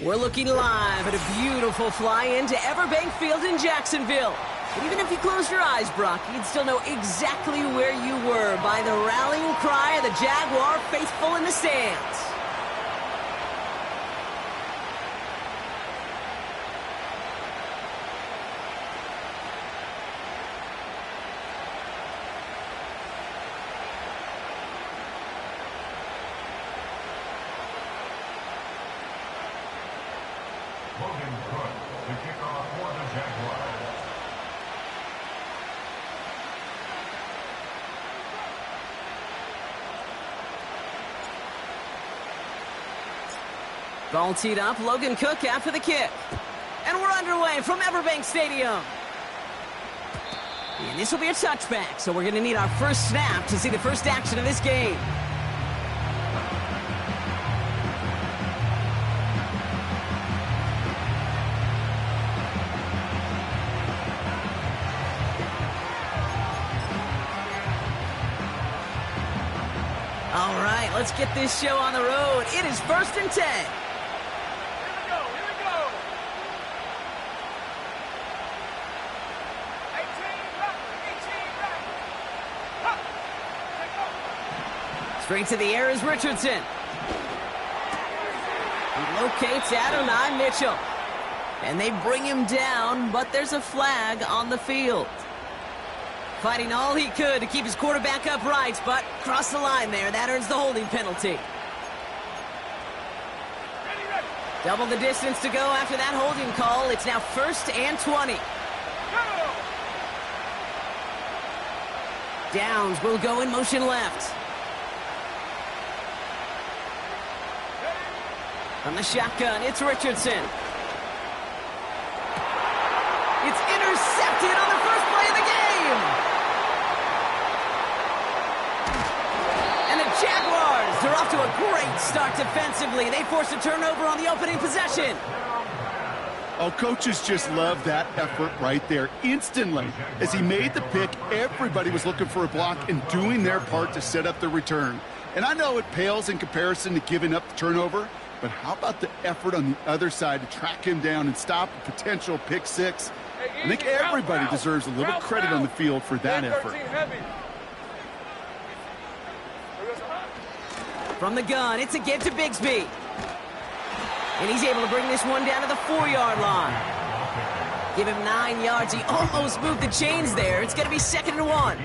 We're looking live at a beautiful fly-in to Everbank Field in Jacksonville. But even if you close your eyes, Brock, you'd still know exactly where you were by the rallying cry of the Jaguar faithful in the stands. Ball teed up, Logan Cook after the kick. And we're underway from Everbank Stadium. And this will be a touchback, so we're going to need our first snap to see the first action of this game. All right, let's get this show on the road. It is 1st and 10. Straight to the air is Richardson. He locates Adonai Mitchell. And they bring him down, but there's a flag on the field. Fighting all he could to keep his quarterback upright, but crossed the line there. That earns the holding penalty. Double the distance to go after that holding call. It's now 1st and 20. Downs will go in motion left. From the shotgun, it's Richardson. It's intercepted on the first play of the game. And the Jaguars are off to a great start defensively. They forced a turnover on the opening possession. Oh, coaches just love that effort right there. Instantly, as he made the pick, everybody was looking for a block and doing their part to set up the return. And I know it pales in comparison to giving up the turnover, but how about the effort on the other side to track him down and stop a potential pick six? I think everybody deserves a little credit on the field for that effort. From the gun, it's a give to Bigsby. And he's able to bring this one down to the 4-yard line. Give him 9 yards. He almost moved the chains there. It's going to be 2nd and 1.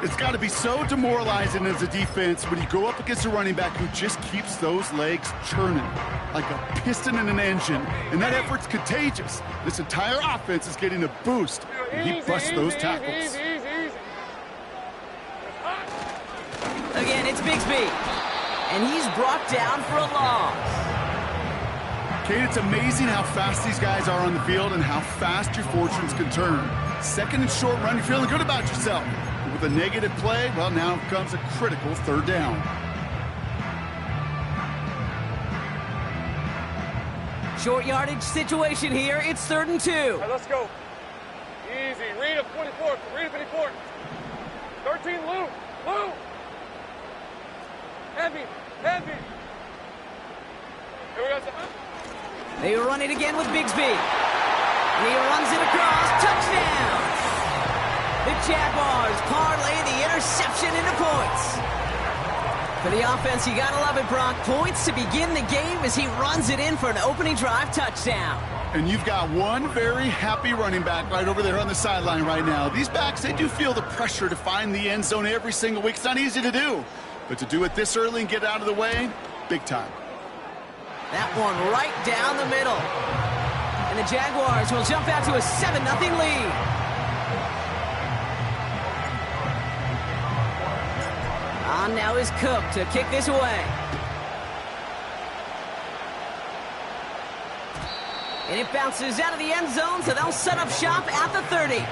It's got to be so demoralizing as a defense when you go up against a running back who just keeps those legs churning like a piston in an engine, and that effort's contagious. This entire offense is getting a boost, and he busts those tackles. Again, it's Bigsby, and he's brought down for a loss. Kate, it's amazing how fast these guys are on the field and how fast your fortunes can turn. 2nd and short run, you're feeling good about yourself. With a negative play, well, now comes a critical 3rd down. Short yardage situation here. It's 3rd and 2. Right, let's go. Easy. Read him, 24. Read him, 24. 13, Lou. Lou. Heavy. Heavy. Here we go. They run it again with Bigsby. And he runs it across. Touchdown. The Jaguars parlay the interception into points. For the offense, you gotta love it, Brock. Points to begin the game as he runs it in for an opening drive touchdown. And you've got one very happy running back right over there on the sideline right now. These backs, they do feel the pressure to find the end zone every single week. It's not easy to do. But to do it this early and get out of the way, big time. That one right down the middle. And the Jaguars will jump out to a 7-0 lead. On now is Cook to kick this away. And it bounces out of the end zone, so they'll set up shop at the 30.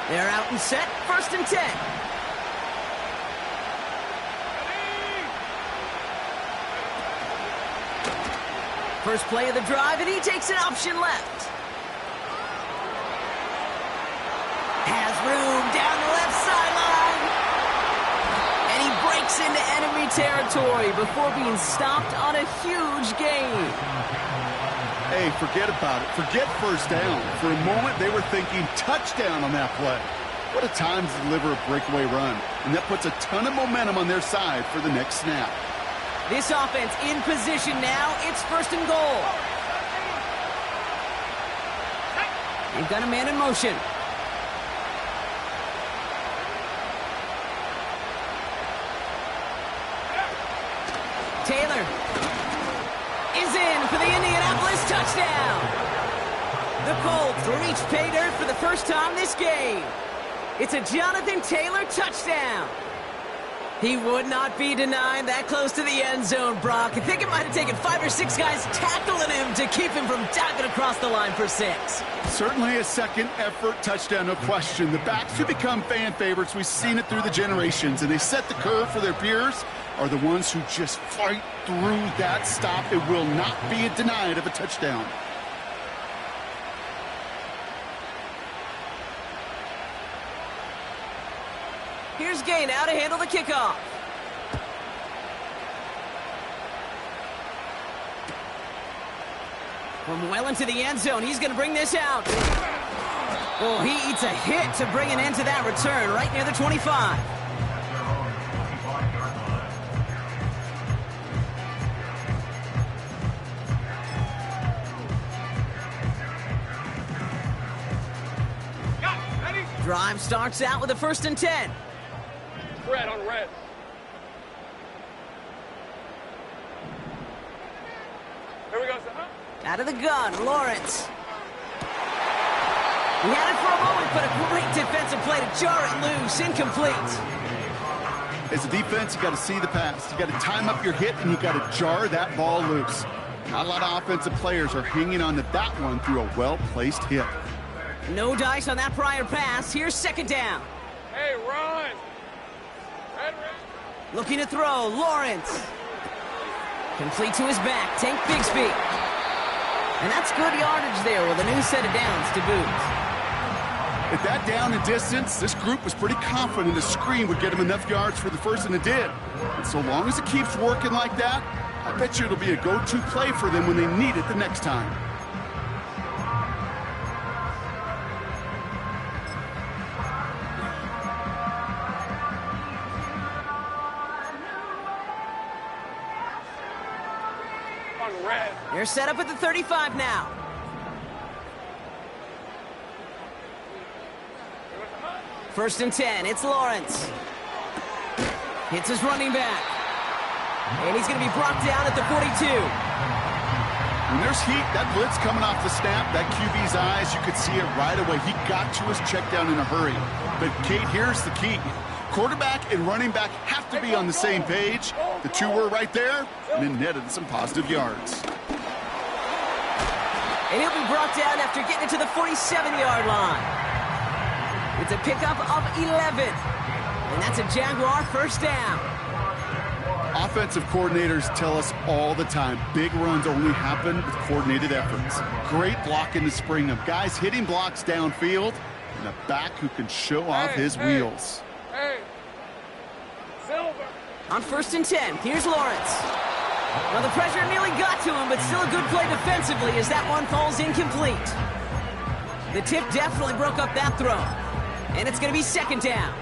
They're out and set, 1st and 10. First play of the drive, and he takes an option left. Has room down the left sideline. breaks into enemy territory before being stopped on a huge gain. Hey, forget about it. Forget first down. For a moment, they were thinking touchdown on that play. What a time to deliver a breakaway run. And that puts a ton of momentum on their side for the next snap. This offense in position now. It's 1st and goal. They've got a man in motion. Taylor is in for the Indianapolis touchdown. The Colts reach pay dirt for the first time this game. It's a Jonathan Taylor touchdown. He would not be denied that close to the end zone, Brock. I think it might have taken 5 or 6 guys tackling him to keep him from diving across the line for 6. Certainly a second effort touchdown, no question. The backs who become fan favorites, we've seen it through the generations, and they set the curve for their peers, are the ones who just fight through that stop. It will not be denied of a touchdown. Here's Gay now to handle the kickoff. From well into the end zone, he's going to bring this out. Oh, he eats a hit to bring an end to that return right near the 25. Drive starts out with a 1st and 10. Red on red. Here we go, sir. Out of the gun, Lawrence. He had it for a moment, but a great defensive play to jar it loose. Incomplete. As a defense, you got to see the pass. You got to time up your hit, and you got to jar that ball loose. Not a lot of offensive players are hanging on to that one through a well-placed hit. No dice on that prior pass. Here's 2nd down. Hey, run. Red. Looking to throw, Lawrence. Complete to his back, Tank Bigsby. And that's good yardage there with a new set of downs to boot. At that down and distance, this group was pretty confident the screen would get him enough yards for the first, and it did. And so long as it keeps working like that, I bet you it'll be a go-to play for them when they need it the next time. Red. They're set up at the 35 now. First and 10, it's Lawrence. Hits his running back. And he's going to be brought down at the 42. When there's heat, that blitz coming off the snap, that QB's eyes, you could see it right away. He got to his check down in a hurry. But, Kate, here's the key. Quarterback and running back have to be on the same page. The two were right there, and it netted some positive yards. And he'll be brought down after getting it to the 47-yard line. It's a pickup of 11. And that's a Jaguar 1st down. Offensive coordinators tell us all the time, big runs only happen with coordinated efforts. Great blocking to spring them. Guys hitting blocks downfield, and a back who can show off his wheels. Hey. Silver. On 1st and 10, here's Lawrence. Well, the pressure nearly got to him, but still a good play defensively as that one falls incomplete. The tip definitely broke up that throw. And it's going to be 2nd down.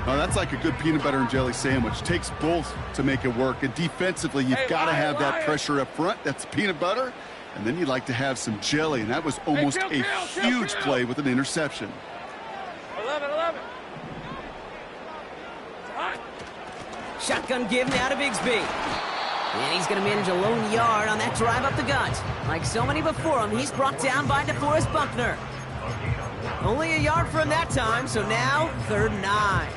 Oh, that's like a good peanut butter and jelly sandwich. Takes both to make it work. And defensively, you've got to have that pressure up front. That's peanut butter. And then you'd like to have some jelly. And that was almost a huge play with an interception. 11. Shotgun give now to Bigsby. And he's going to manage a lone yard on that drive up the gut. Like so many before him, he's brought down by DeForest Buckner. Only a yard for him that time, so now 3rd and 9.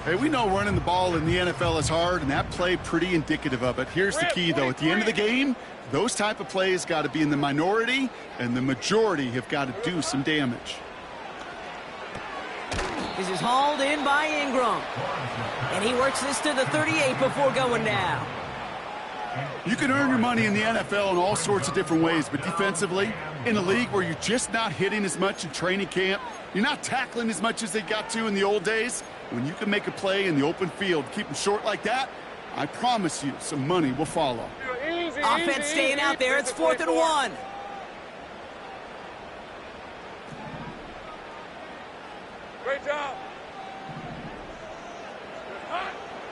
Hey, we know running the ball in the NFL is hard, and that play pretty indicative of it. Here's the key, though. At the end of the game, those type of plays got to be in the minority, and the majority have got to do some damage. This is hauled in by Ingram. And he works this to the 38 before going down. You can earn your money in the NFL in all sorts of different ways, but defensively, in a league where you're just not hitting as much in training camp, you're not tackling as much as they got to in the old days, When you can make a play in the open field, keep them short like that, I promise you some money will follow. Easy, Offense easy, staying easy. out there. It's 4th and 1. Great job.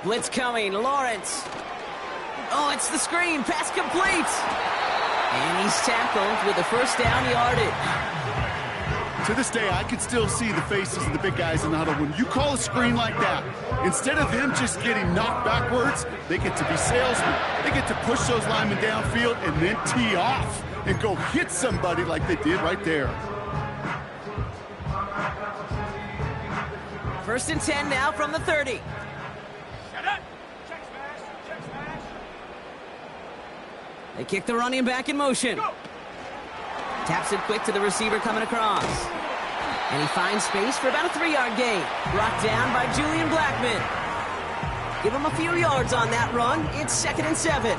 Blitz coming. Lawrence. Oh, it's the screen. Pass complete. And he's tackled with the first down yardage. To this day, I can still see the faces of the big guys in the huddle. When you call a screen like that, instead of them just getting knocked backwards, they get to be salesmen. They get to push those linemen downfield and then tee off and go hit somebody like they did right there. 1st and 10 now from the 30. They kick the running back in motion. Taps it quick to the receiver coming across. And he finds space for about a 3-yard gain. Brought down by Julian Blackman. Give him a few yards on that run. It's 2nd and 7.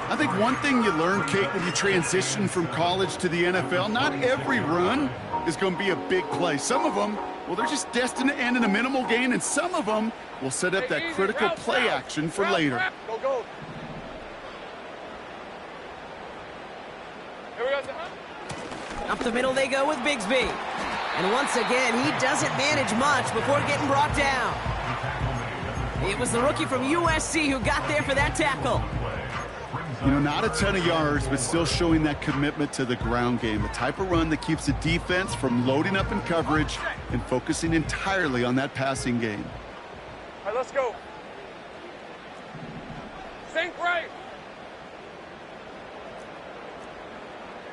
I think one thing you learn, Kate, when you transition from college to the NFL, not every run is going to be a big play. Some of them, well, they're just destined to end in a minimal gain, and some of them will set up that critical play action for later. Go, go. Here we go. Up the middle they go with Bigsby. And once again, he doesn't manage much before getting brought down. It was the rookie from USC who got there for that tackle. You know, not a ton of yards, but still showing that commitment to the ground game. The type of run that keeps the defense from loading up in coverage and focusing entirely on that passing game. All right, let's go. Think right.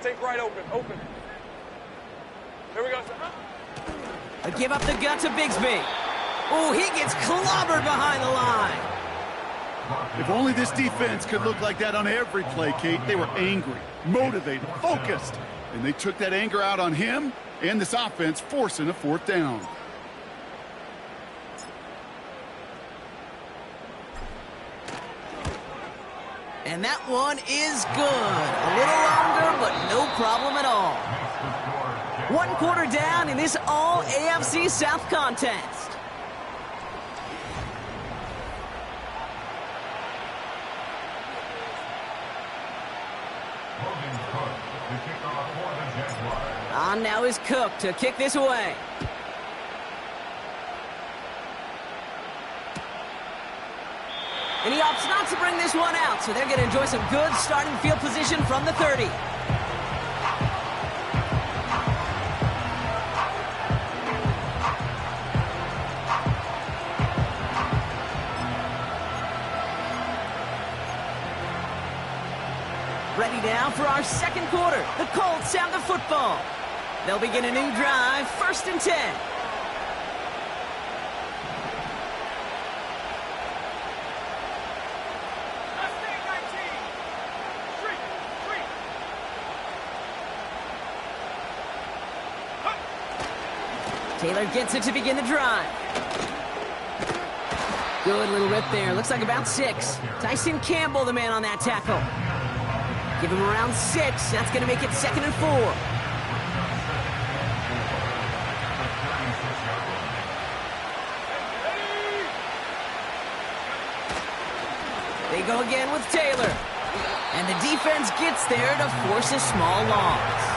Think right open, open. Here we go. A give up the gut to Bigsby. Oh, he gets clobbered behind the line. If only this defense could look like that on every play, Kate. They were angry, motivated, focused, and they took that anger out on him and this offense, forcing a 4th down. And that one is good. A little longer, but no problem at all. 1 quarter down in this all AFC South contest. On now is Cook to kick this away. And he opts not to bring this one out, so they're going to enjoy some good starting field position from the 30. Ready now for our 2nd quarter. The Colts have the football. They'll begin a new drive, 1st and 10. Taylor gets it to begin the drive. Good little rip there. Looks like about 6. Tyson Campbell, the man on that tackle. Give him around 6. That's going to make it 2nd and 4. They go again with Taylor. And the defense gets there to force a small loss.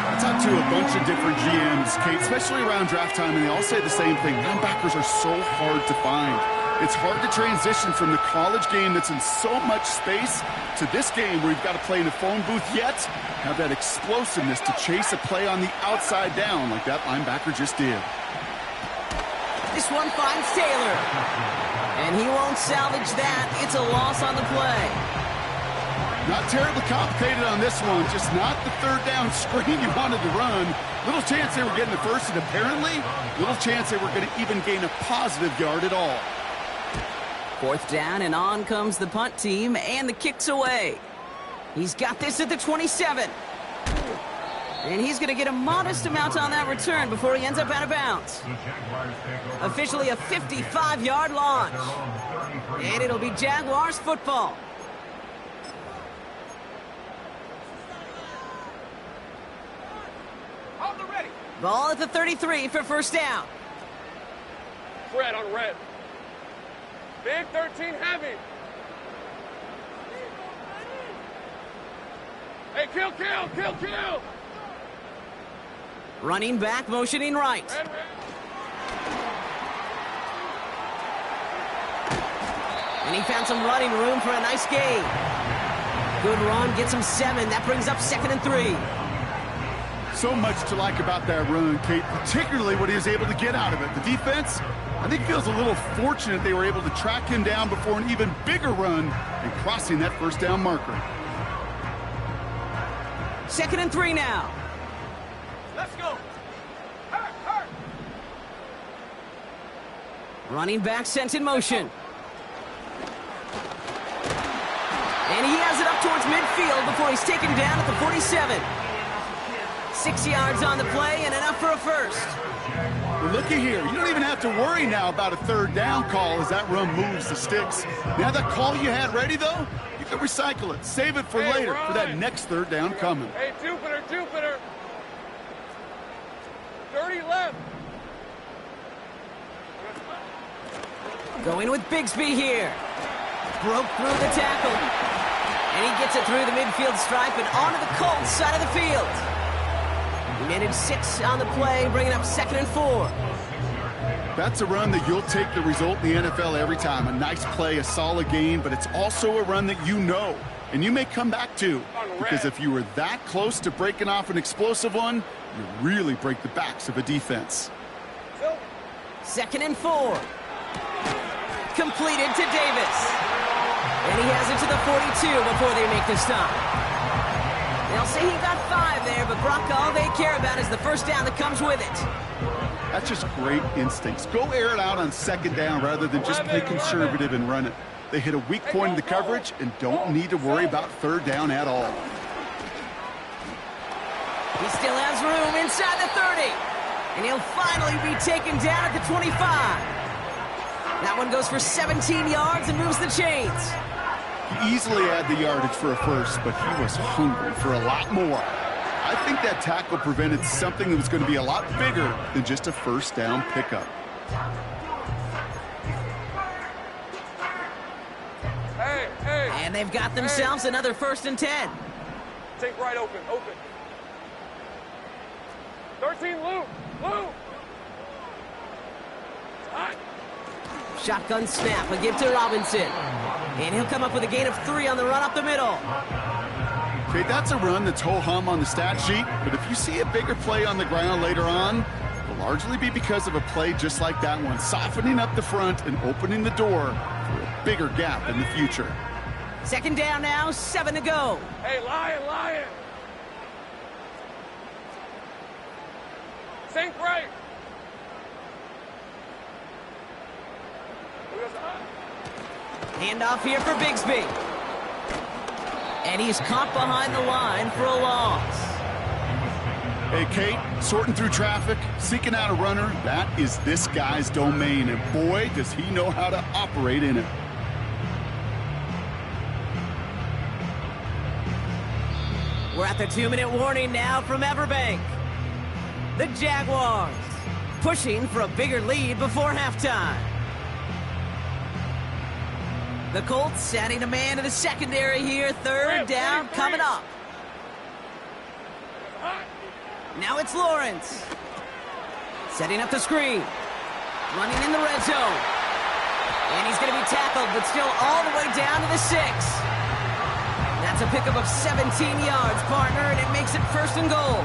I talked to a bunch of different GMs, Kate, especially around draft time, and they all say the same thing. Linebackers are so hard to find. It's hard to transition from the college game that's in so much space to this game where you've got to play in a phone booth, yet have that explosiveness to chase a play on the outside down like that linebacker just did. This one finds Taylor. And he won't salvage that. It's a loss on the play. Not terribly complicated on this one, just not the 3rd down screen you wanted to run. Little chance they were getting the first, and apparently, little chance they were going to even gain a positive yard at all. 4th down, and on comes the punt team, and the kick's away. He's got this at the 27. And he's going to get a modest amount on that return before he ends up out of bounds. Officially a 55-yard launch. And it'll be Jaguars football. Hold the ready. Ball at the 33 for 1st down. red, on red. Big 13 heavy. Hey, kill, kill, kill, kill. Running back, motioning right. Red, red. And he found some running room for a nice gain. Good run, gets him 7. That brings up 2nd and 3. So much to like about that run, Kate, particularly what he was able to get out of it. The defense, I think, feels a little fortunate they were able to track him down before an even bigger run and crossing that first down marker. 2nd and 3 now. Let's go. Hurt, hurt. Running back sent in motion. And he has it up towards midfield before he's taken down at the 47. 6 yards on the play and enough for a first. Well, looky here. You don't even have to worry now about a third down call as that run moves the sticks. Now that call you had ready, though, you can recycle it. Save it for later for that next third down coming. Hey, Jupiter, Jupiter. 30 left. Going with Bigsby here. Broke through the tackle. And he gets it through the midfield stripe and onto the Colts side of the field. He managed 6 on the play, bringing up 2nd and 4. That's a run that you'll take the result in the NFL every time. A nice play, a solid gain, but it's also a run that you know and you may come back to. Because if you were that close to breaking off an explosive one, you really break the backs of a defense. 2nd and 4. Completed to Davis. And he has it to the 42 before they make the stop. They'll say he got 5 there, but Brock, all they care about is the first down that comes with it. That's just great instincts. Go air it out on 2nd down rather than just play conservative and run it. They hit a weak point in the coverage and don't need to worry about 3rd down at all. He still has room inside the 30. And he'll finally be taken down at the 25. That one goes for 17 yards and moves the chains. He easily had the yardage for a first, but he was hungry for a lot more. I think that tackle prevented something that was going to be a lot bigger than just a first down pickup. Hey, hey. And they've got themselves another 1st and 10. Take right open, open. 13 loop, loop. Hot. Shotgun snap, a give to Robinson. And he'll come up with a gain of 3 on the run up the middle. Okay, that's a run that's ho-hum on the stat sheet, but if you see a bigger play on the ground later on, it'll largely be because of a play just like that one, softening up the front and opening the door for a bigger gap in the future. 2nd down now, 7 to go. Hey, Lion, Lion. Sink right. Handoff here for Bigsby. And he's caught behind the line for a loss. Hey, Kate, sorting through traffic, seeking out a runner, that is this guy's domain, and boy, does he know how to operate in it. We're at the 2-minute warning now from Everbank. The Jaguars pushing for a bigger lead before halftime. The Colts sending a man to the secondary here. 3rd down coming up. Now it's Lawrence. Setting up the screen. Running in the red zone. And he's going to be tackled, but still all the way down to the 6. That's a pickup of 17 yards, partner, and it makes it 1st and goal.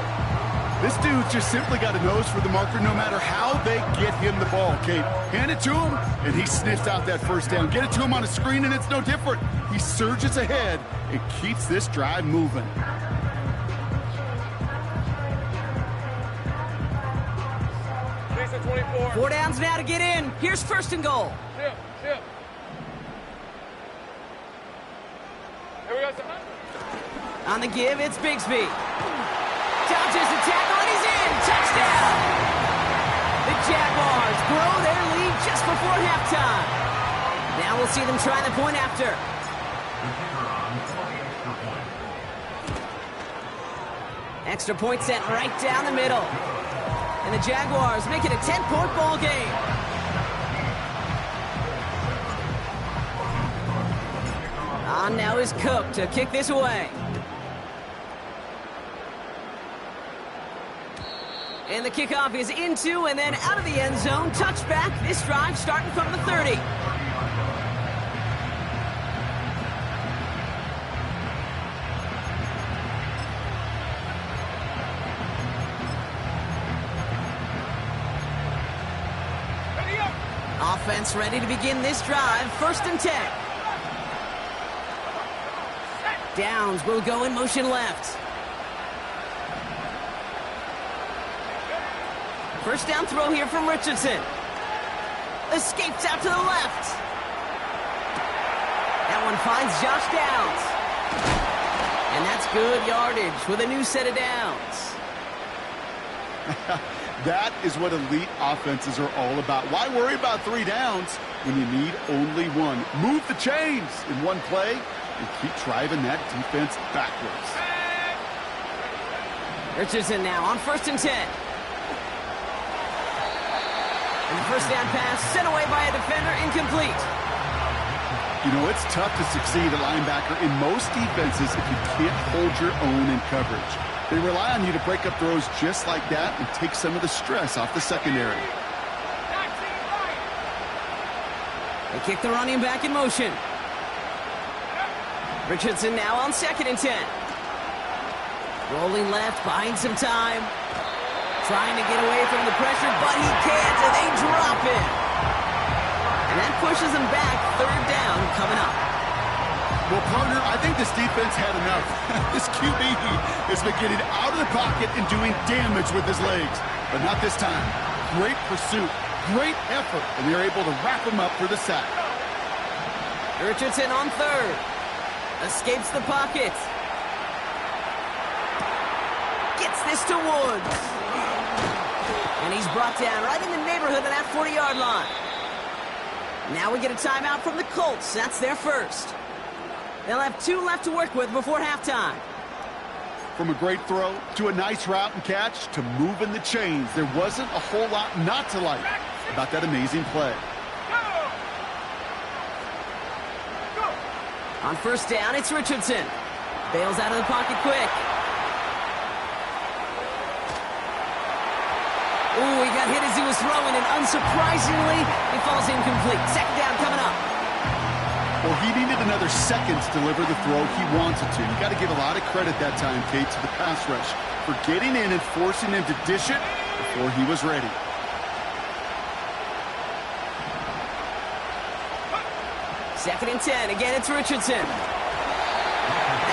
This dude just simply got a nose for the marker no matter how they get him the ball, Kate. Hand it to him, and he sniffs out that first down. Get it to him on a screen, and it's no different. He surges ahead and keeps this drive moving. Jason 24. 4 downs now to get in. Here's 1st and goal. Chip, chip. Here we go. On the give, it's Bigsby. Dodges the tackle, and he's in. Touchdown! The Jaguars grow their lead just before halftime. Now we'll see them try the point after. Extra point sent right down the middle. And the Jaguars make it a 10-point ball game. On now is Cook to kick this away. And the kickoff is into and then out of the end zone. Touchback. This drive starting from the 30. Offense ready to begin this drive. 1st and 10. Downs will go in motion left. First down throw here from Richardson. Escapes out to the left. That one finds Josh Downs. And that's good yardage with a new set of downs. That is what elite offenses are all about. Why worry about 3 downs when you need only 1? Move the chains in one play and keep driving that defense backwards. Richardson now on 1st and 10. And the first down pass sent away by a defender, incomplete. You know, it's tough to succeed at linebacker in most defenses if you can't hold your own in coverage. They rely on you to break up throws just like that and take some of the stress off the secondary. They kick the running back in motion. Richardson now on 2nd and 10. Rolling left, buying some time. Trying to get away from the pressure, but he can't, and they drop it. And that pushes him back. 3rd down coming up. Well, partner, I think this defense had enough. This QB has been getting out of the pocket and doing damage with his legs. But not this time. Great pursuit, great effort, and they're able to wrap him up for the sack. Richardson on 3rd. Escapes the pocket. Gets this to Woods. And he's brought down right in the neighborhood of that 40-yard line. Now we get a timeout from the Colts. That's their first. They'll have 2 left to work with before halftime. From a great throw to a nice route and catch to moving the chains, there wasn't a whole lot not to like about that amazing play. On 1st down, it's Richardson. Bails out of the pocket quick. Ooh, he got hit as he was throwing, and unsurprisingly, he falls incomplete. 2nd down coming up. Well, he needed another second to deliver the throw he wanted to. You got to give a lot of credit that time, Kate, to the pass rush for getting in and forcing him to dish it before he was ready. Second and 10. Again, it's Richardson.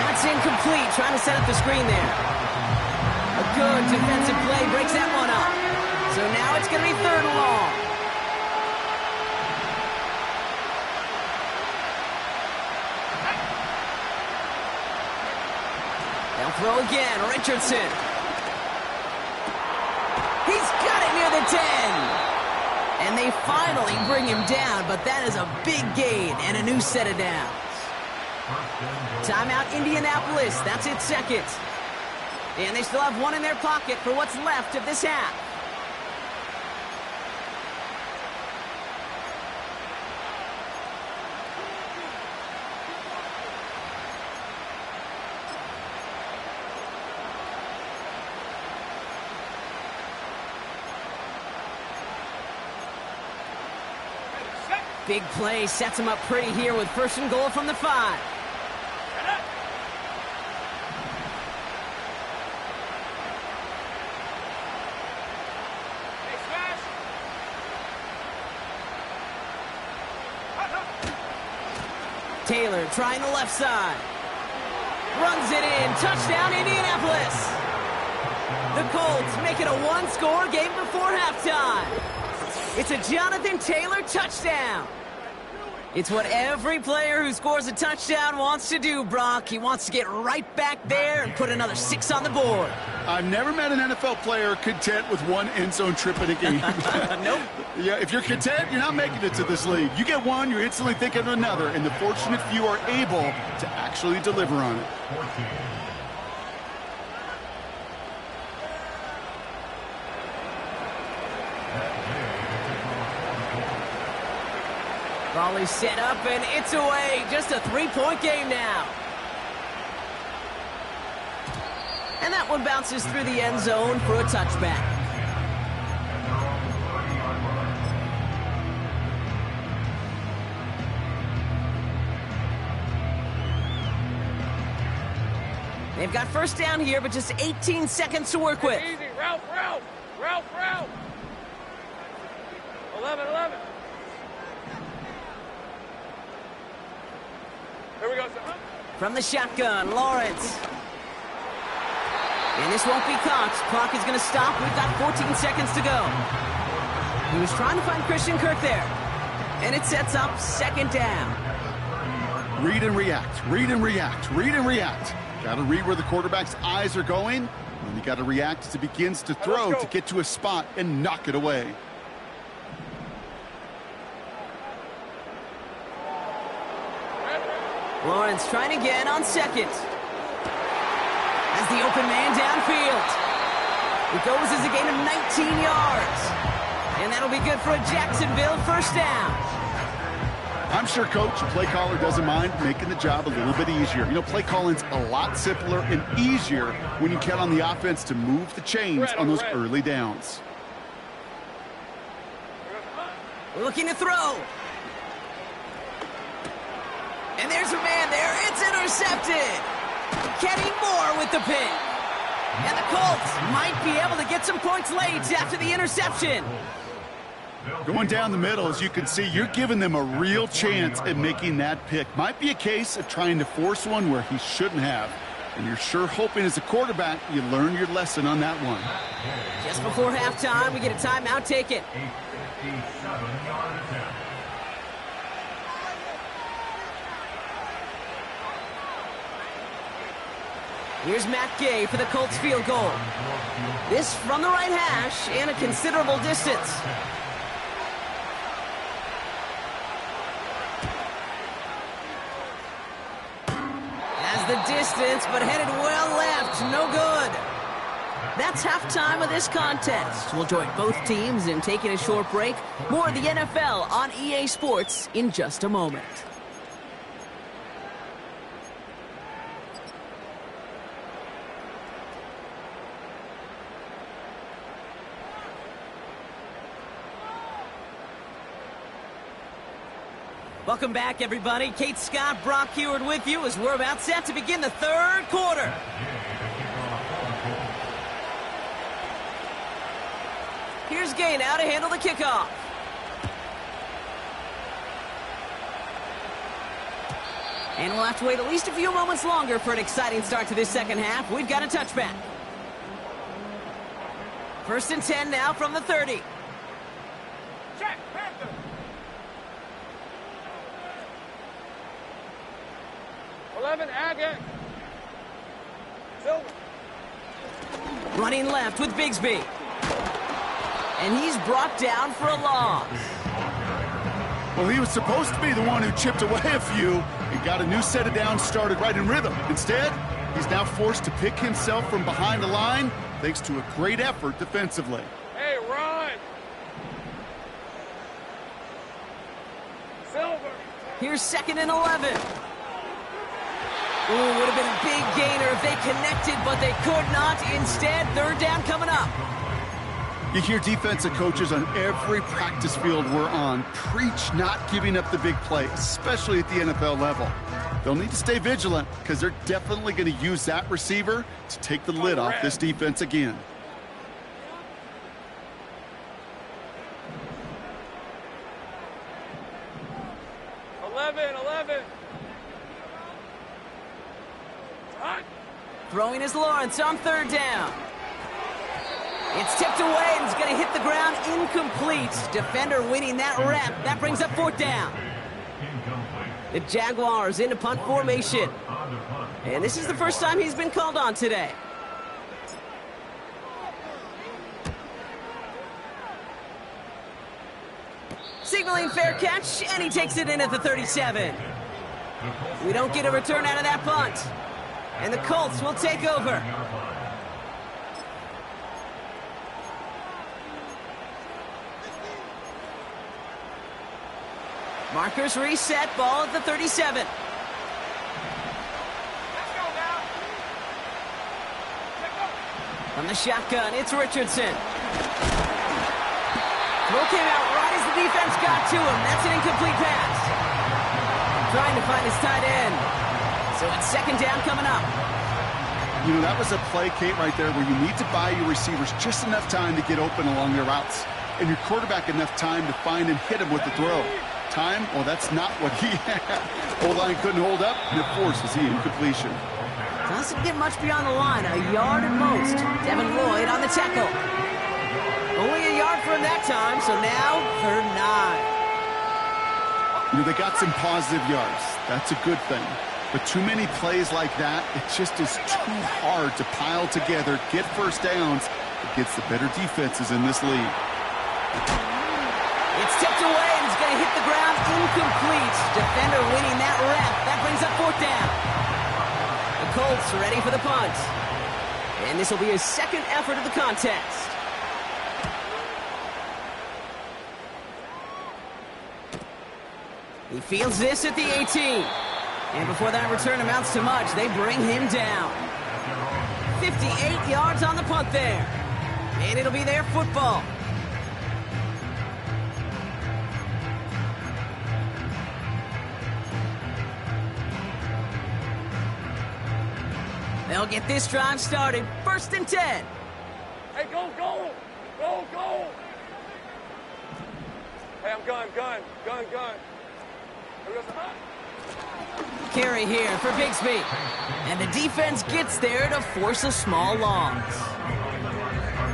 That's incomplete. Trying to set up the screen there. A good defensive play breaks that one up. So now it's going to be 3rd and long. They'll throw again. Richardson. He's got it near the 10. And they finally bring him down, but that is a big gain and a new set of downs. Timeout Indianapolis. That's its 2nd. And they still have 1 in their pocket for what's left of this half. Big play sets him up pretty here with 1st and goal from the 5. Taylor trying the left side. Runs it in. Touchdown, Indianapolis. The Colts make it a 1-score game before halftime. It's a Jonathan Taylor touchdown. It's what every player who scores a touchdown wants to do, Brock. He wants to get right back there and put another 6 on the board. I've never met an NFL player content with 1 end zone trip in a game. Nope. Yeah, if you're content, you're not making it to this league. You get 1, you're instantly thinking of another, and the fortunate few are able to actually deliver on it. Ball is set up, and it's away. Just a three-point game now. And that one bounces through the end zone for a touchback. They've got first down here, but just 18 seconds to work with. Easy. Route. 11. Here we go, son. From the shotgun, Lawrence. And this won't be caught. Clock is going to stop. We've got 14 seconds to go. He was trying to find Christian Kirk there. And it sets up second down. Read and react. Got to read where the quarterback's eyes are going. And you got to react as he begins to throw to get to a spot and knock it away. Lawrence trying again on second. As the open man downfield. It goes as a gain of 19 yards. And that'll be good for a Jacksonville first down. I'm sure Coach, the play caller, doesn't mind making the job a little bit easier. You know, play calling's a lot simpler and easier when you count on the offense to move the chains on those early downs. Looking to throw. And there's a man there. It's intercepted. Kenny Moore with the pick. And the Colts might be able to get some points late after the interception. Going down the middle, as you can see, you're giving them a real chance at making that pick. Might be a case of trying to force one where he shouldn't have. And you're sure hoping as a quarterback you learn your lesson on that one. Just before halftime, we get a timeout taken. Here's Matt Gay for the Colts field goal. This from the right hash and a considerable distance. Has the distance, but headed well left. No good. That's halftime of this contest. We'll join both teams in taking a short break. More of the NFL on EA Sports in just a moment. Welcome back, everybody. Kate Scott, Brock Heward with you as we're about set to begin the third quarter. Here's Gay now to handle the kickoff. And we'll have to wait at least a few moments longer for an exciting start to this second half. We've got a touchback. First and 10 now from the 30. Check, Panther. Again. Silver. Running left with Bigsby. And he's brought down for a loss. Well, he was supposed to be the one who chipped away a few and got a new set of downs started right in rhythm. Instead, he's now forced to pick himself from behind the line thanks to a great effort defensively. Hey, run! Silver. Here's second and 11. Ooh, would have been a big gainer if they connected, but they could not. Instead, third down coming up. You hear defensive coaches on every practice field we're on preach not giving up the big play, especially at the NFL level. They'll need to stay vigilant because they're definitely going to use that receiver to take the lid off this defense again. Throwing is Lawrence on third down. It's tipped away and it's going to hit the ground incomplete. Defender winning that rep. That brings up fourth down. The Jaguars into punt formation. And this is the first time he's been called on today. Signaling fair catch, and he takes it in at the 37. We don't get a return out of that punt. And the Colts will take over. Markers reset, ball at the 37. Let's go now. Let's go. From the shotgun, it's Richardson. Throw came out right as the defense got to him. That's an incomplete pass. Trying to find his tight end. So it's second down coming up. You know, that was a play, Kate, right there where you need to buy your receivers just enough time to get open along their routes. And your quarterback enough time to find and hit him with the throw. Time? Well, that's not what he had. O-line couldn't hold up, and it forces the incompletion. Doesn't get much beyond the line, a yard at most. Devin Lloyd on the tackle. Only a yard for him that time, so now 3rd and 9. You know, they got some positive yards. That's a good thing. But too many plays like that, it just is too hard to pile together, get first downs against the better defenses in this league. It's tipped away, and it's going to hit the ground incomplete. Defender winning that rep. That brings up 4th down. The Colts are ready for the punt. And this will be his second effort of the contest. He fields this at the 18. And before that return amounts to much, they bring him down. 58 yards on the punt there. And it'll be their football. They'll get this drive started. 1st and 10. Hey, go, go. Go, go. Hey, I'm gun. Here we go. Carry here for Bigsby. And the defense gets there to force a small loss.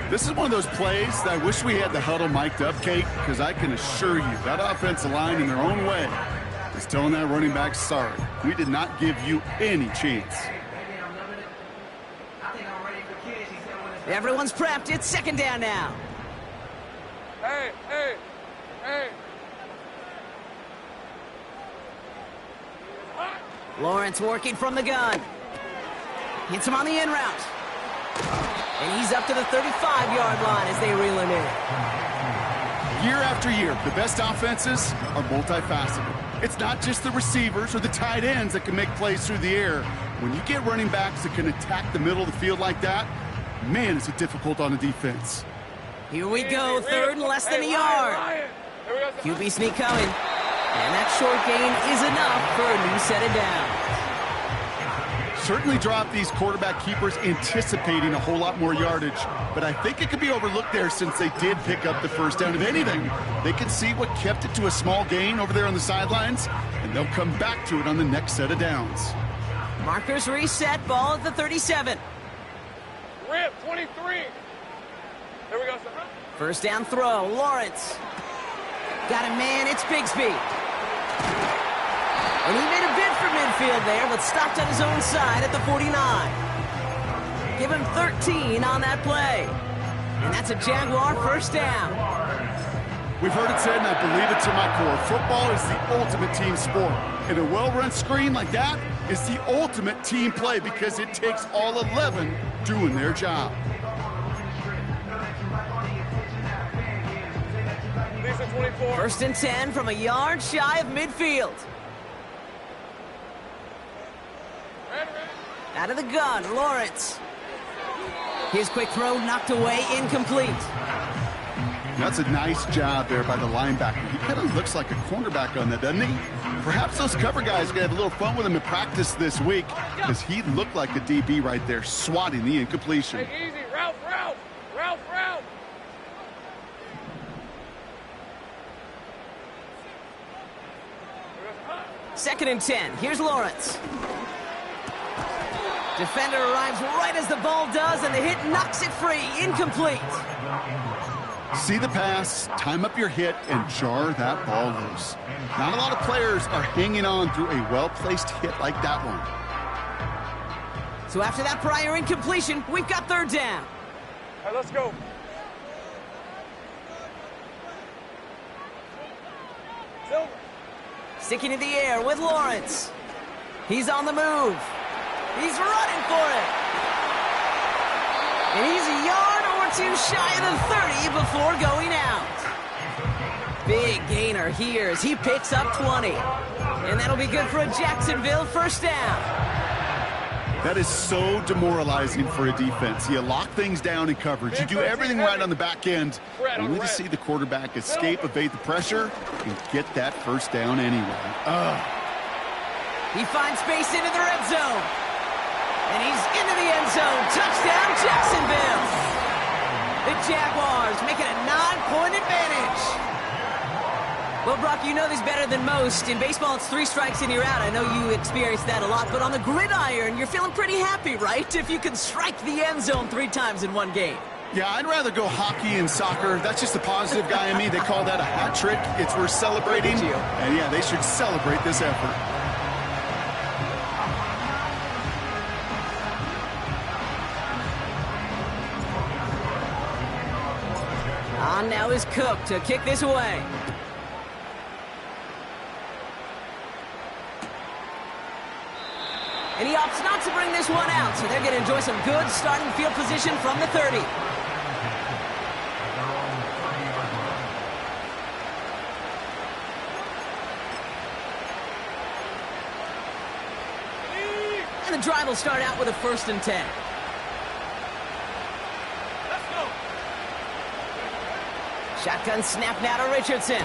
This is one of those plays that I wish we had the huddle mic'd up, Kate, because I can assure you that offensive line in their own way is telling that running back, sorry, we did not give you any chance. Everyone's prepped. It's 2nd down now. Hey. Lawrence working from the gun. Hits him on the in route. And he's up to the 35-yard line as they reel him in. Year after year, the best offenses are multifaceted. It's not just the receivers or the tight ends that can make plays through the air. When you get running backs that can attack the middle of the field like that, man, is it difficult on the defense. Here we go, 3rd and less than a yard. QB sneak coming. And that short gain is enough for a new set of downs. Certainly drop these quarterback keepers anticipating a whole lot more yardage, but I think it could be overlooked there since they did pick up the first down. If anything, they can see what kept it to a small gain over there on the sidelines, and they'll come back to it on the next set of downs. Markers reset, ball at the 37. Rip, 23. Here we go, sir. 1st down throw, Lawrence. Got a man, it's Bigsby. And he made a bid for midfield there, but stopped on his own side at the 49. Give him 13 on that play. And that's a Jaguar 1st down. We've heard it said, and I believe it to my core, football is the ultimate team sport. And a well-run screen like that is the ultimate team play because it takes all 11 doing their job. These are 24. 1st and 10 from a yard shy of midfield. Out of the gun, Lawrence. His quick throw knocked away, incomplete. That's a nice job there by the linebacker. He kind of looks like a cornerback on that, doesn't he? Perhaps those cover guys are going to have a little fun with him in practice this week because he looked like a DB right there, swatting the incompletion. Hey, easy. Ralph. 2nd and 10. Here's Lawrence. Defender arrives right as the ball does, and the hit knocks it free. Incomplete. See the pass, time up your hit, and jar that ball loose. Not a lot of players are hanging on through a well-placed hit like that one. So after that prior incompletion, we've got 3rd down. All right, let's go. Silver. Sticking in the air with Lawrence. He's on the move. He's running for it. And he's a yard or two shy of the 30 before going out. Big gainer here as he picks up 20. And that'll be good for a Jacksonville first down. That is so demoralizing for a defense. You lock things down in coverage. You do everything right on the back end, only to see the quarterback escape, evade the pressure, and get that first down anyway. He finds space into the red zone. And he's into the end zone. Touchdown, Jacksonville. The Jaguars make it a 9-point advantage. Well, Brock, you know this better than most. In baseball, it's 3 strikes and you're out. I know you experienced that a lot, but on the gridiron, you're feeling pretty happy, right? If you can strike the end zone 3 times in one game. Yeah, I'd rather go hockey and soccer. That's just the positive guy in me. They call that a hat trick. It's worth celebrating. And yeah, they should celebrate this effort. On now is Cook to kick this away. And he opts not to bring this one out, so they're going to enjoy some good starting field position from the 30. And the drive will start out with a 1st and 10. Let's go. Shotgun snap now to Richardson.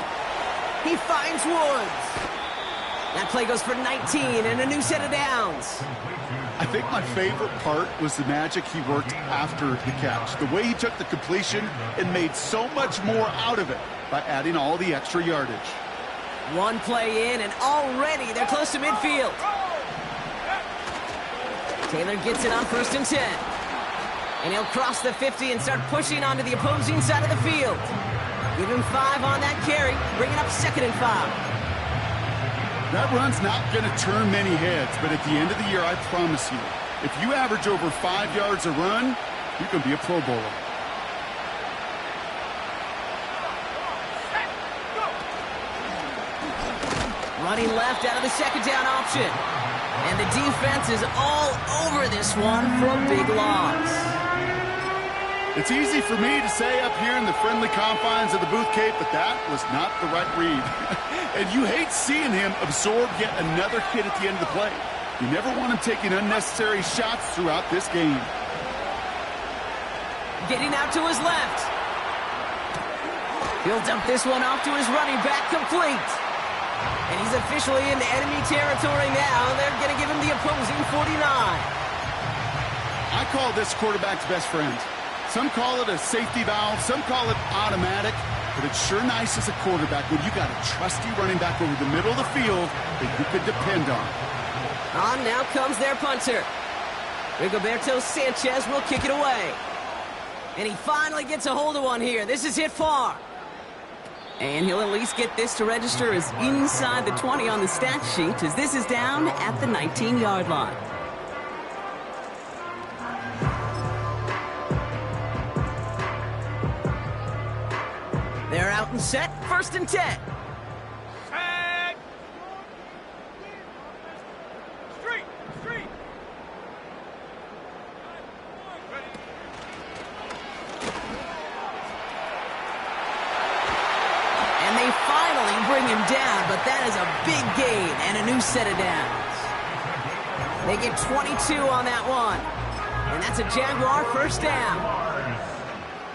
He finds Woods. That play goes for 19 and a new set of downs. I think my favorite part was the magic he worked after the catch. The way he took the completion and made so much more out of it by adding all the extra yardage. One play in and already they're close to midfield. Taylor gets it on 1st and 10. And he'll cross the 50 and start pushing onto the opposing side of the field. Give him 5 on that carry, bringing up 2nd and 5. That run's not going to turn many heads, but at the end of the year, I promise you, if you average over 5 yards a run, you're going to be a Pro Bowler. Running left out of the 2nd down option. And the defense is all over this one for a big loss. It's easy for me to say up here in the friendly confines of the Booth Cape, but that was not the right read. And you hate seeing him absorb yet another hit at the end of the play. You never want him taking unnecessary shots throughout this game. Getting out to his left. He'll dump this one off to his running back, complete. And he's officially into enemy territory now. They're going to give him the opposing 49. I call this quarterback's best friend. Some call it a safety valve, some call it automatic, but it's sure nice as a quarterback when you got a trusty running back over the middle of the field that you could depend on. On now comes their punter. Rigoberto Sanchez will kick it away. And he finally gets a hold of one here. This is hit far. And he'll at least get this to register as inside the 20 on the stat sheet, as this is down at the 19-yard line. They're out and set, 1st and 10. Tag. Street. And they finally bring him down, but that is a big gain and a new set of downs. They get 22 on that one. And that's a Jaguar first down.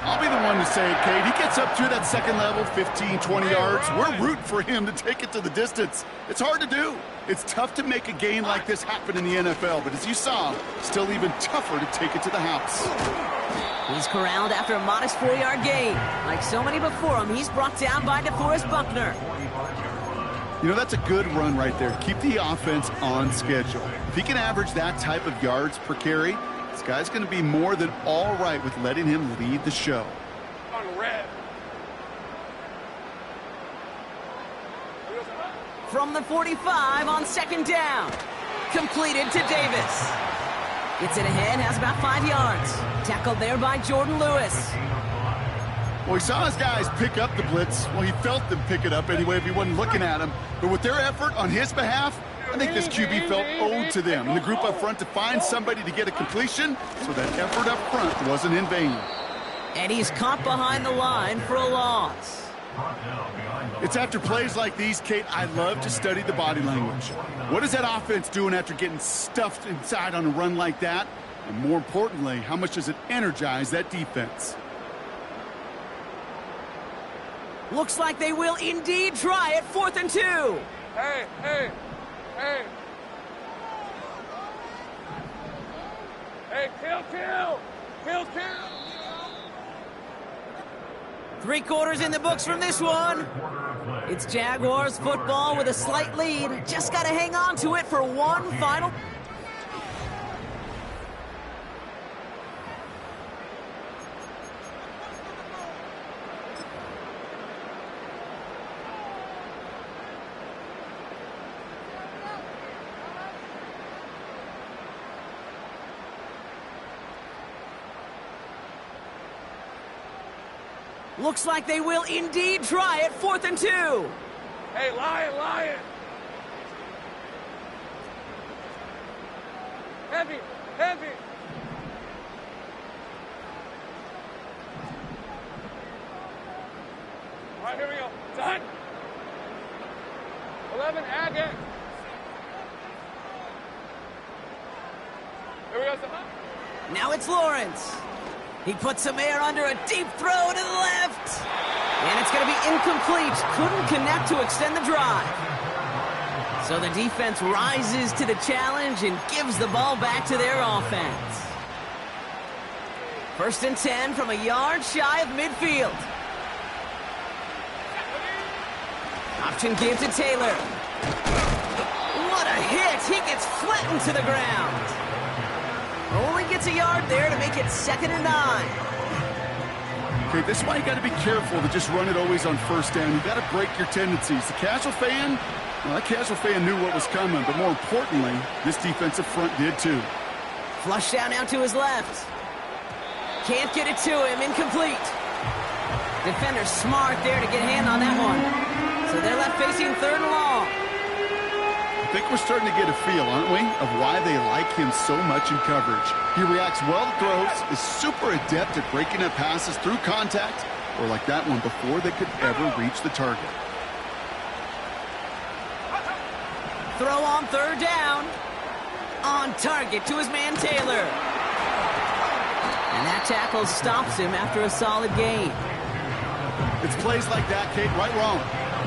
I'll be the one to say it, Kate. He gets up through that second level, 15, 20 yards. We're rooting for him to take it to the distance. It's hard to do. It's tough to make a gain like this happen in the NFL, but as you saw, still even tougher to take it to the house. He's corralled after a modest 4-yard gain. Like so many before him, he's brought down by DeForest Buckner. You know, that's a good run right there. Keep the offense on schedule. If he can average that type of yards per carry, this guy's going to be more than all right with letting him lead the show. On red. From the 45 on 2nd down. Completed to Davis. Gets it ahead, has about 5 yards. Tackled there by Jordan Lewis. Well, he saw his guys pick up the blitz. Well, he felt them pick it up anyway if he wasn't looking at him. But with their effort on his behalf, I think this QB felt owed to them and the group up front to find somebody to get a completion, so that effort up front wasn't in vain. And he's caught behind the line for a loss. It's after plays like these, Kate, I love to study the body language. What is that offense doing after getting stuffed inside on a run like that? And more importantly, how much does it energize that defense? Looks like they will indeed try it. 4th and 2. Hey, hey, hey. Hey, kill. 3 quarters in the books from this one. It's Jaguars football with a slight lead. Just got to hang on to it for one final. Looks like they will indeed try it. 4th and 2. Hey, Lion. Heavy. All right, here we go. Done. 11, Agate. Here we go, son. Now it's Lawrence. He puts some air under a deep throw to the left. And it's going to be incomplete. Couldn't connect to extend the drive. So the defense rises to the challenge and gives the ball back to their offense. 1st and 10 from a yard shy of midfield. Option give to Taylor. What a hit. He gets flattened to the ground. Only gets a yard there to make it 2nd and 9. Okay, this is why you got to be careful to just run it always on 1st down. You got to break your tendencies. The casual fan, well, that casual fan knew what was coming, but more importantly, this defensive front did too. Flush down out to his left. Can't get it to him. Incomplete. Defender smart there to get a hand on that one. So they're left facing 3rd and long. I think we're starting to get a feel, aren't we, of why they like him so much in coverage. He reacts well to throws, is super adept at breaking up passes through contact, or like that one before they could ever reach the target. Throw on 3rd down. On target to his man Taylor. And that tackle stops him after a solid gain. It's plays like that, Kate, right wrong.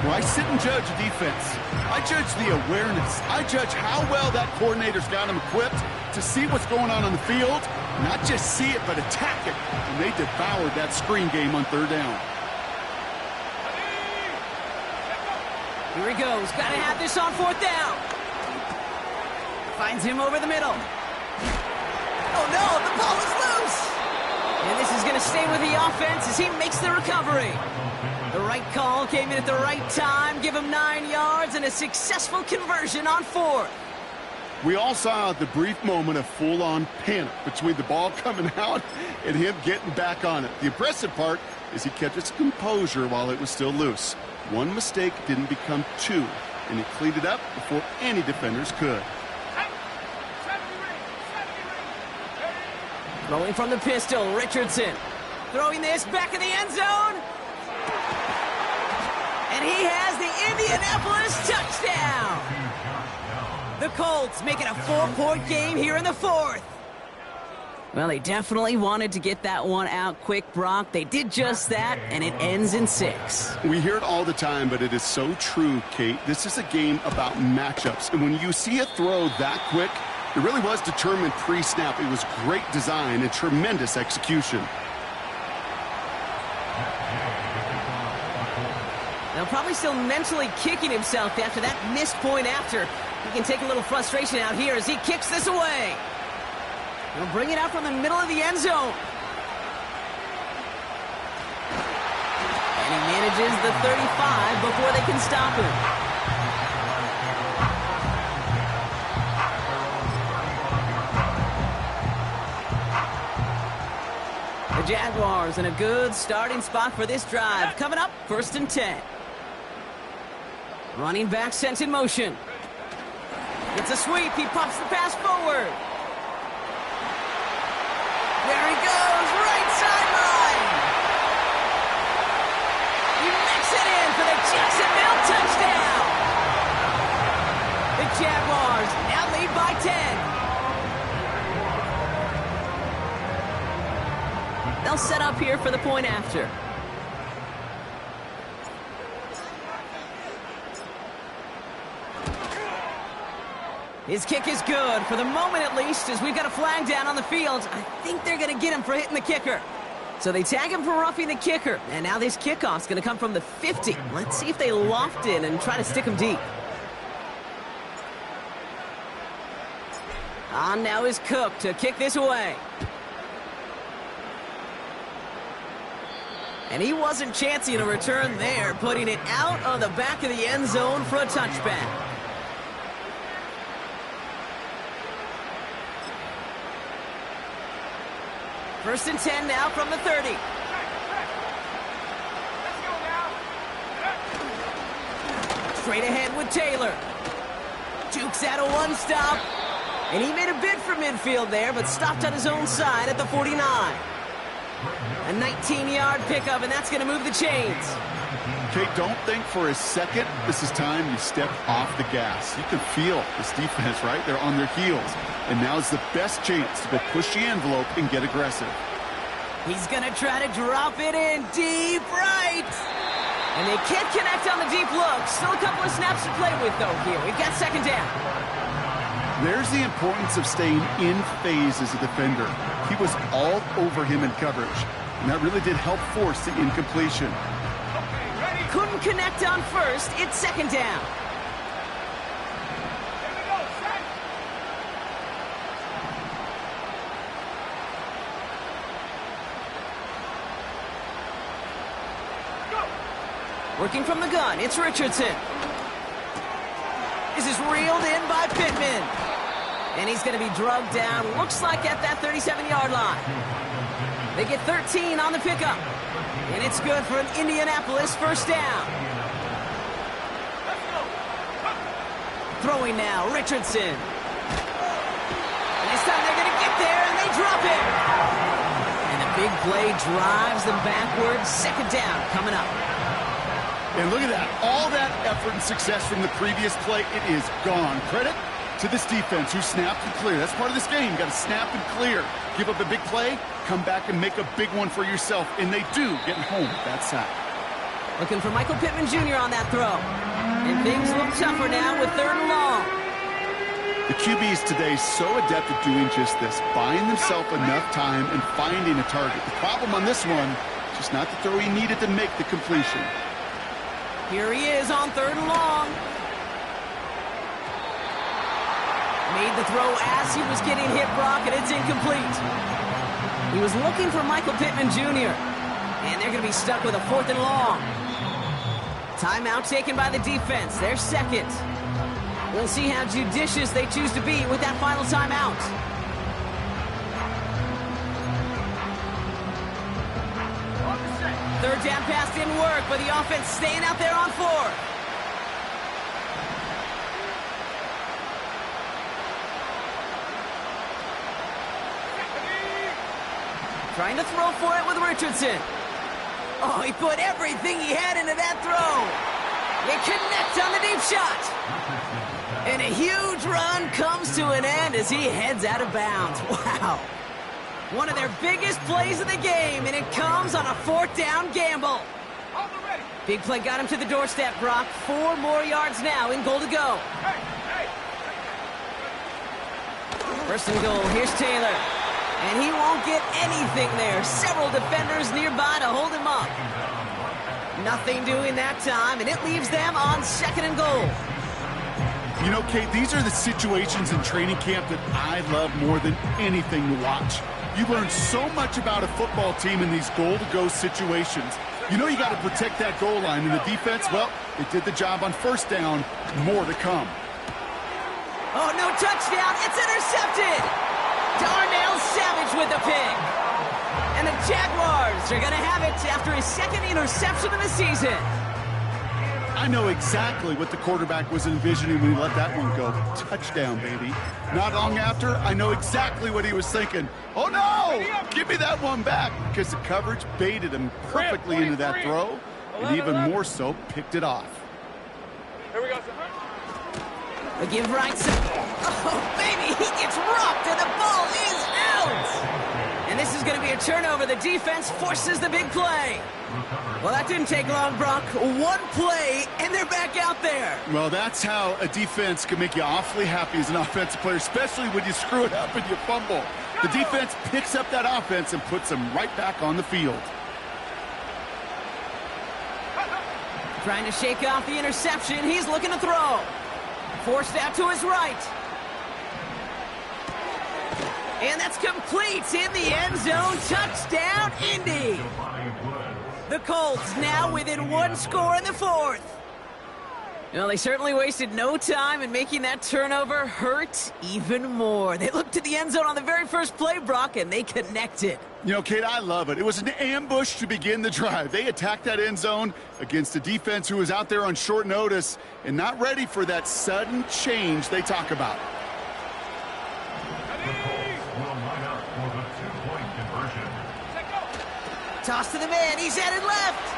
Where I sit and judge a defense. I judge the awareness. I judge how well that coordinator's got him equipped to see what's going on the field. Not just see it, but attack it. And they devoured that screen game on 3rd down. Here he goes. Got to have this on 4th down. Finds him over the middle. Oh, no. The ball is loose. And this is going to stay with the offense as he makes the recovery. The right call came in at the right time. Give him 9 yards and a successful conversion on 4th. We all saw the brief moment of full-on panic between the ball coming out and him getting back on it. The impressive part is he kept his composure while it was still loose. One mistake didn't become 2, and he cleaned it up before any defenders could. Rolling from the pistol, Richardson. Throwing this back in the end zone. And he has the Indianapolis touchdown. The Colts make it a 4-point game here in the 4th. Well, they definitely wanted to get that one out quick, Brock. They did just that, and it ends in 6. We hear it all the time, but it is so true, Kate. This is a game about matchups. And when you see a throw that quick, it really was determined pre-snap. It was great design and tremendous execution. Now, probably still mentally kicking himself after that missed point after. He can take a little frustration out here as he kicks this away. He'll bring it out from the middle of the end zone. And he manages the 35 before they can stop him. The Jaguars in a good starting spot for this drive. Coming up, 1st and 10. Running back sent in motion. It's a sweep. He pops the pass forward. There he goes, right sideline. He makes Pokes it in for the Jacksonville touchdown. The Jaguars now lead by 10. They'll set up here for the point after. His kick is good, for the moment at least, as we've got a flag down on the field. I think they're going to get him for hitting the kicker. So they tag him for roughing the kicker, and now this kickoff's going to come from the 50. Let's see if they loft in and try to stick him deep. On now is Cook to kick this away. And he wasn't chancing a return there, putting it out on the back of the end zone for a touchback. First and 10 now from the 30. Straight ahead with Taylor. Jukes out a one-stop. And he made a bid for midfield there, but stopped on his own side at the 49. A 19-yard pickup, and that's going to move the chains. Kate, don't think for a second this is time you step off the gas. You can feel this defense, right? They're on their heels. And now's the best chance to push the envelope and get aggressive. He's going to try to drop it in deep right. And they can't connect on the deep look. Still a couple of snaps to play with, though, here. We've got second down. There's the importance of staying in phase as a defender. He was all over him in coverage. And that really did help force the incompletion. Couldn't connect on first. It's second down. Working from the gun, it's Richardson. This is reeled in by Pittman. And he's going to be drugged down, looks like at that 37-yard line. They get 13 on the pickup. And it's good for an Indianapolis first down. Throwing now, Richardson. And this time they're going to get there, and they drop it. And a big play drives them backwards. Second down coming up. And look at that. All that effort and success from the previous play, it is gone. Credit to this defense who snapped and cleared. That's part of this game. You got to snap and clear. Give up a big play, come back and make a big one for yourself. And they do, getting home with that sack. Looking for Michael Pittman Jr. on that throw. And things look tougher now with third and long. The QBs today so adept at doing just this, buying themselves enough time and finding a target. The problem on this one, just not the throw he needed to make the completion. Here he is on third and long. Made the throw as he was getting hit, Brock, and it's incomplete. He was looking for Michael Pittman Jr., and they're going to be stuck with a fourth and long. Timeout taken by the defense. Their second. We'll see how judicious they choose to be with that final timeout. Third down pass didn't work, but the offense staying out there on fourth. Trying to throw for it with Richardson. Oh, he put everything he had into that throw. They connect on the deep shot. And a huge run comes to an end as he heads out of bounds. Wow. One of their biggest plays of the game, and it comes on a fourth down gamble. Big play got him to the doorstep, Brock. 4 more yards now in goal to go. First and goal, here's Taylor. And he won't get anything there. Several defenders nearby to hold him up. Nothing doing that time, and it leaves them on second and goal. You know, Kate, these are the situations in training camp that I love more than anything to watch. You learn so much about a football team in these goal-to-go situations. You know you got to protect that goal line, and the defense, well, they did the job on first down. More to come. Oh, no touchdown. It's intercepted. Darnell Savage with the pick. And the Jaguars are going to have it after his second interception of the season. I know exactly what the quarterback was envisioning when he let that one go. Touchdown, baby. Not long after, I know exactly what he was thinking. Oh, no! Give me that one back, because the coverage baited him perfectly into that throw. and even more so, picked it off. Here we go, sir. The give right side. Oh, baby, he gets rocked, and the ball is out. And this is going to be a turnover. The defense forces the big play. Well, that didn't take long, Brock. One play, and they're back out there. Well, that's how a defense can make you awfully happy as an offensive player, especially when you screw it up and you fumble. The defense picks up that offense and puts them right back on the field. Trying to shake off the interception. He's looking to throw. Forced out to his right. And that's complete in the end zone. Touchdown, Indy. The Colts now within one score in the fourth. Well, they certainly wasted no time in making that turnover hurt even more. They looked to the end zone on the very first play, Brock, and they connected. You know, Kate, I love it. It was an ambush to begin the drive. They attacked that end zone against a defense who was out there on short notice and not ready for that sudden change they talk about. Toss to the man. He's headed left.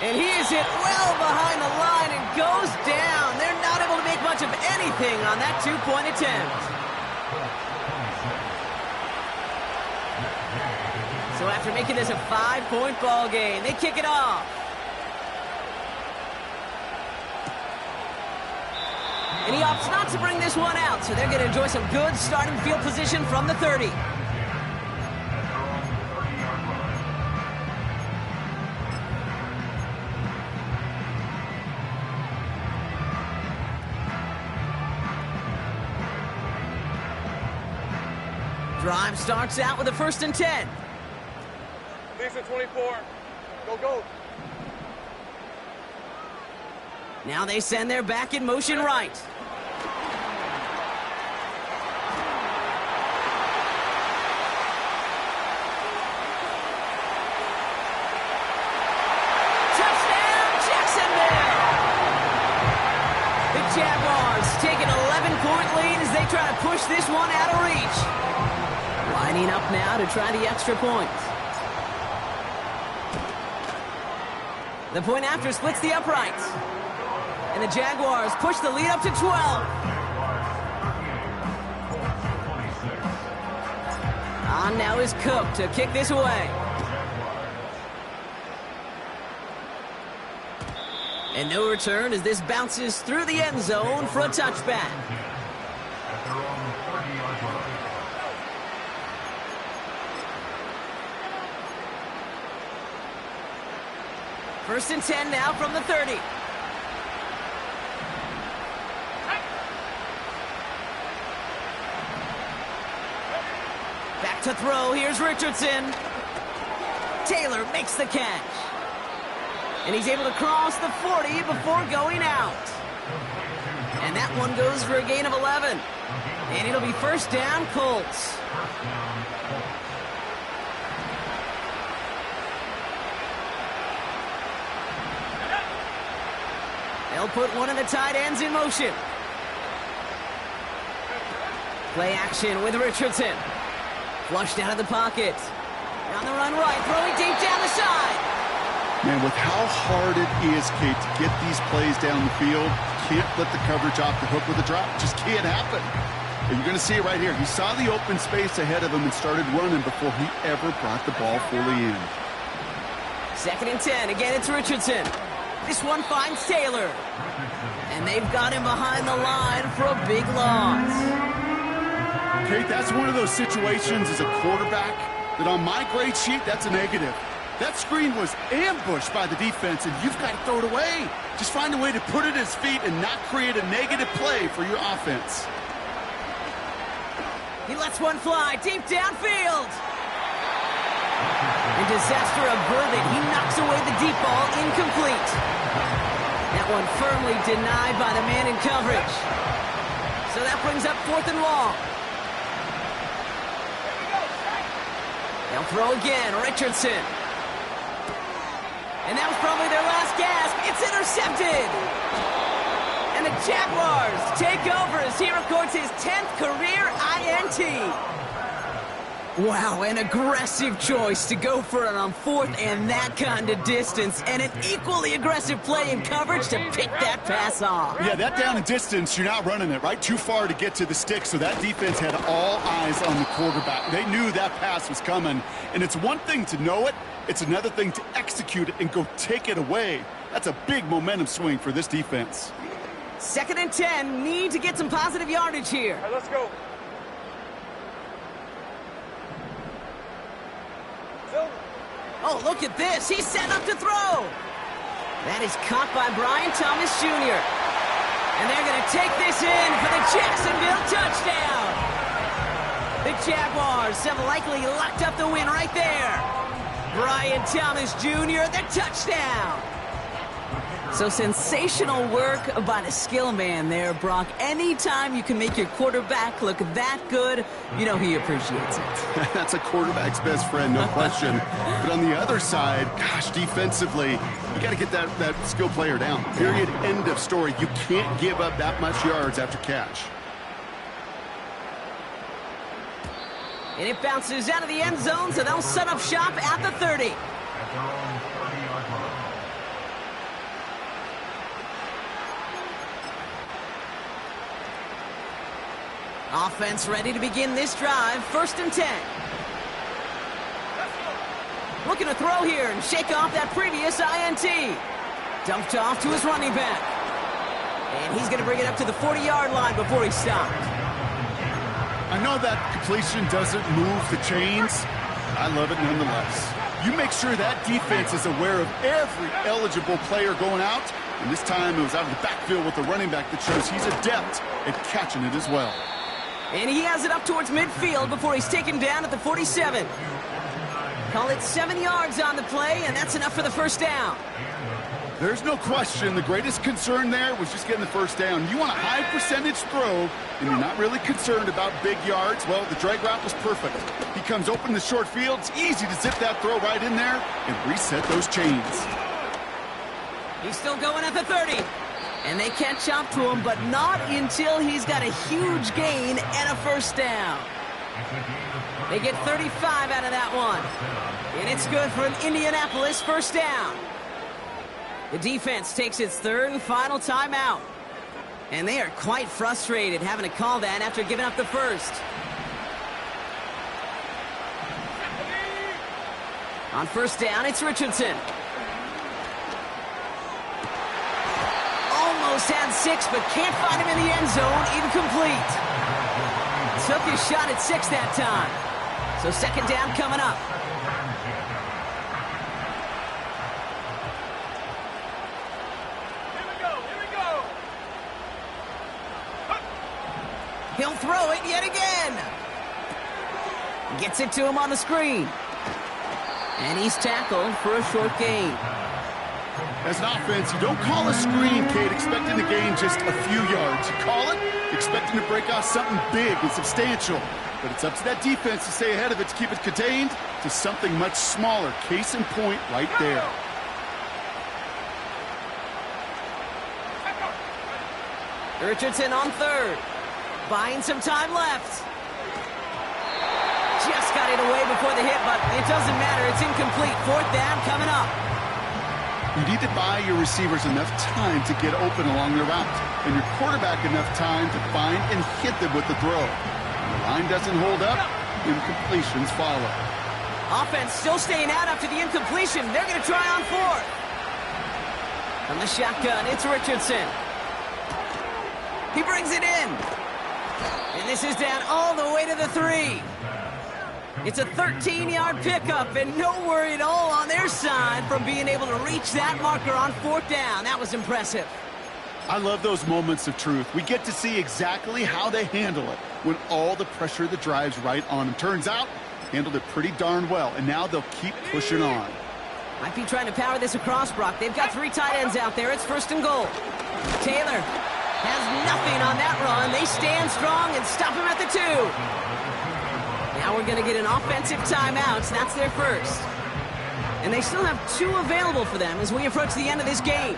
And he is hit well behind the line and goes down. They're not able to make much of anything on that two-point attempt. So after making this a 5-point ball game, they kick it off. And he opts not to bring this one out, so they're going to enjoy some good starting field position from the 30. Drive starts out with a 1st and 10. Lisa 24. Go, go. Now they send their back in motion right. Touchdown, Jacksonville! The Jaguars take an 11-point lead as they try to push this one out of reach. Lining up now to try the extra point. The point after splits the uprights. And the Jaguars push the lead up to 12. On now is Cook to kick this away. And no return as this bounces through the end zone for a touchback. 1st and 10 now from the 30. Back to throw. Here's Richardson. Taylor makes the catch. And he's able to cross the 40 before going out. And that one goes for a gain of 11. And it'll be 1st down, Colts. They'll put one of the tight ends in motion. Play action with Richardson. Flushed out of the pocket. On the run right, throwing deep down the side. Man, with how hard it is, Kate, to get these plays down the field, can't let the coverage off the hook with a drop. Just can't happen. And you're going to see it right here. He saw the open space ahead of him and started running before he ever brought the ball fully in. 2nd and 10. Again, it's Richardson. This one finds Taylor. And they've got him behind the line for a big loss. Kate, that's one of those situations as a quarterback that on my grade sheet, that's a negative. That screen was ambushed by the defense, and you've got to throw it away. Just find a way to put it at his feet and not create a negative play for your offense. He lets one fly deep downfield. And disaster averted. He knocks away the deep ball, incomplete. That one firmly denied by the man in coverage. So that brings up 4th and long. They'll throw again, Richardson. And that was probably their last gasp. It's intercepted. And the Jaguars take over as he records his 10th career INT. Wow, an aggressive choice to go for it on fourth and that kind of distance, and an equally aggressive play in coverage to pick that pass off. Yeah, that down and distance, you're not running it, right? Too far to get to the stick, so that defense had all eyes on the quarterback. They knew that pass was coming, and it's one thing to know it, it's another thing to execute it and go take it away. That's a big momentum swing for this defense. 2nd and 10, need to get some positive yardage here. All right, let's go. Oh, look at this. He's set up to throw. That is caught by Brian Thomas Jr. And they're going to take this in for the Jacksonville touchdown. The Jaguars have likely locked up the win right there. Brian Thomas Jr., the touchdown. So sensational work by the skill man there, Brock. Anytime you can make your quarterback look that good, you know he appreciates it. That's a quarterback's best friend, no question. But on the other side, gosh, defensively, you got to get that skill player down. Period, end of story. You can't give up that much yards after catch. And it bounces out of the end zone, so they'll set up shop at the 30. Offense ready to begin this drive. 1st and 10. Looking to throw here and shake off that previous INT. Dumped off to his running back. And he's going to bring it up to the 40-yard line before he stopped. I know that completion doesn't move the chains. I love it nonetheless. You make sure that defense is aware of every eligible player going out. And this time it was out of the backfield with the running back that shows he's adept at catching it as well. And he has it up towards midfield before he's taken down at the 47. Call it 7 yards on the play, and that's enough for the first down. There's no question the greatest concern there was just getting the first down. You want a high percentage throw, and you're not really concerned about big yards. Well, the drag route was perfect. He comes open in the short field. It's easy to zip that throw right in there and reset those chains. He's still going at the 30. And they catch up to him, but not until he's got a huge gain and a first down. They get 35 out of that one. And it's good for an Indianapolis first down. The defense takes its 3rd and final timeout. And they are quite frustrated having to call that after giving up the first. On 1st down, it's Richardson. Almost had 6, but can't find him in the end zone. Incomplete. Took his shot at 6 that time. So 2nd down coming up. Here we go. He'll throw it yet again. Gets it to him on the screen. And he's tackled for a short gain. As an offense, you don't call a screen, Kate, expecting to gain just a few yards. You call it expecting to break off something big and substantial. But it's up to that defense to stay ahead of it, to keep it contained to something much smaller. Case in point right there. Richardson on 3rd. Buying some time left. Just got it away before the hit, but it doesn't matter. It's incomplete. 4th down coming up. You need to buy your receivers enough time to get open along their route, and your quarterback enough time to find and hit them with the throw. When the line doesn't hold up, incompletions follow. Offense still staying out after the incompletion. They're going to try on 4th. From the shotgun, it's Richardson. He brings it in. And this is down all the way to the 3. It's a 13-yard pickup, and no worry at all on their side from being able to reach that marker on 4th down. That was impressive. I love those moments of truth. We get to see exactly how they handle it when all the pressure that drives right on them. Turns out, handled it pretty darn well, and now they'll keep pushing on. Might be trying to power this across, Brock. They've got 3 tight ends out there. It's 1st and goal. Taylor has nothing on that run. They stand strong and stop him at the 2. Now we're going to get an offensive timeout. That's their first. And they still have 2 available for them as we approach the end of this game.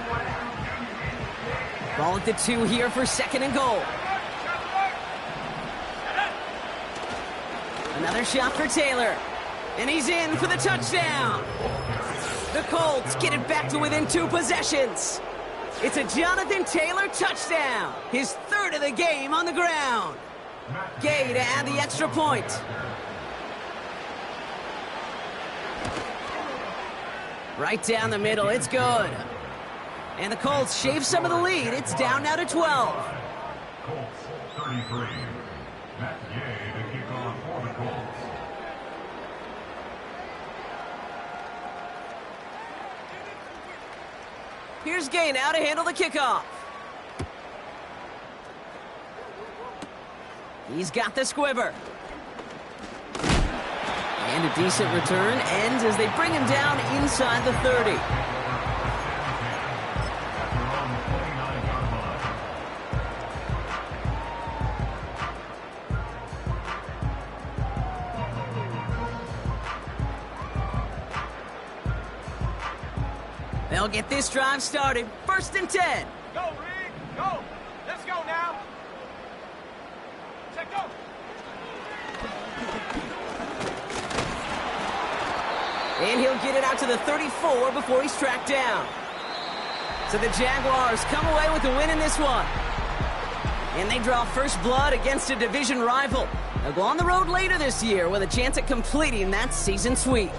Ball at the 2 here for 2nd and goal. Another shot for Taylor. And he's in for the touchdown. The Colts get it back to within 2 possessions. It's a Jonathan Taylor touchdown. His 3rd of the game on the ground. Gay to add the extra point. Right down the middle, it's good. And the Colts shave some of the lead. It's down now to 12. Colts 33. Matt Gay to kick off for the Colts. Here's Gay now to handle the kickoff. He's got the squiver. And a decent return ends as they bring him down inside the 30. They'll get this drive started. 1st and 10. Go, Reed, go. Let's go now. Check, go. And he'll get it out to the 34 before he's tracked down. So the Jaguars come away with the win in this one. And they draw first blood against a division rival. They'll go on the road later this year with a chance at completing that season sweep.